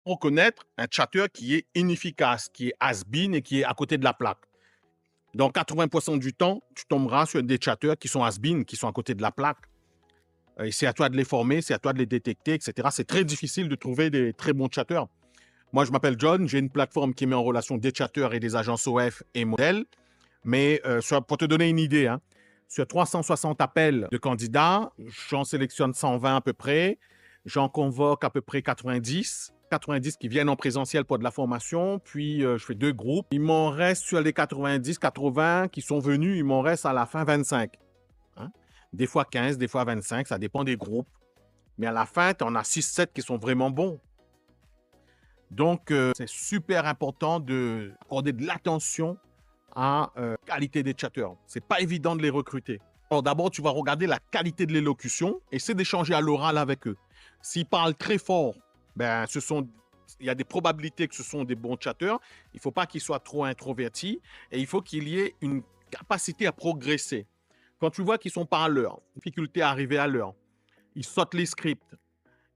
reconnaître un chatter qui est inefficace, qui est has-been et qui est à côté de la plaque. Dans 80% du temps, tu tomberas sur des chatters qui sont has-been, qui sont à côté de la plaque. Et c'est à toi de les former, c'est à toi de les détecter, etc. C'est très difficile de trouver des très bons chatters. Moi, je m'appelle John, j'ai une plateforme qui met en relation des chatters et des agences OF et modèles. Mais pour te donner une idée, hein, sur 360 appels de candidats, j'en sélectionne 120 à peu près. J'en convoque à peu près 90. 90 qui viennent en présentiel pour de la formation. Puis, je fais 2 groupes. Il m'en reste sur les 90, 80 qui sont venus, il m'en reste à la fin 25. Hein. Des fois 15, des fois 25, ça dépend des groupes. Mais à la fin, tu en as 6, 7 qui sont vraiment bons. Donc, c'est super important d'accorder de l'attention à la qualité des chatters. Ce n'est pas évident de les recruter. Alors d'abord, tu vas regarder la qualité de l'élocution, essaie d'échanger à l'oral avec eux. S'ils parlent très fort, ben, il y a des probabilités que ce sont des bons chatters. Il ne faut pas qu'ils soient trop introvertis et il faut qu'il y ait une capacité à progresser. Quand tu vois qu'ils sont pas à l'heure, difficulté à arriver à l'heure, ils sautent les scripts,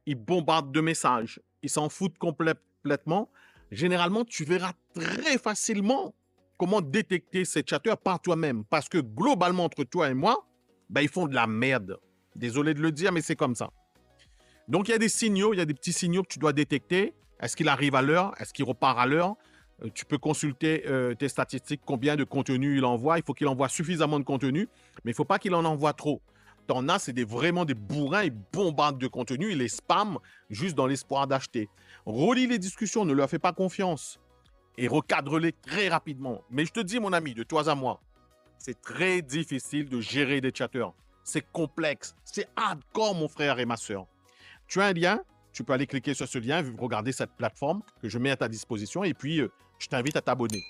ils bombardent de messages, ils s'en foutent complètement, généralement, tu verras très facilement comment détecter ces chatters par toi-même. Parce que globalement, entre toi et moi, ben, ils font de la merde. Désolé de le dire, mais c'est comme ça. Donc, il y a des signaux, il y a des petits signaux que tu dois détecter. Est-ce qu'il arrive à l'heure? Est-ce qu'il repart à l'heure? Tu peux consulter tes statistiques, combien de contenu il envoie. Il faut qu'il envoie suffisamment de contenu, mais il ne faut pas qu'il en envoie trop. T'en as, c'est vraiment des bourrins, ils bombardent de contenu, ils les spamment juste dans l'espoir d'acheter. Relis les discussions, ne leur fais pas confiance et recadre-les très rapidement. Mais je te dis, mon ami, de toi à moi, c'est très difficile de gérer des chatters. C'est complexe, c'est hardcore, mon frère et ma soeur. Tu as un lien, tu peux aller cliquer sur ce lien, regarder cette plateforme que je mets à ta disposition et puis je t'invite à t'abonner.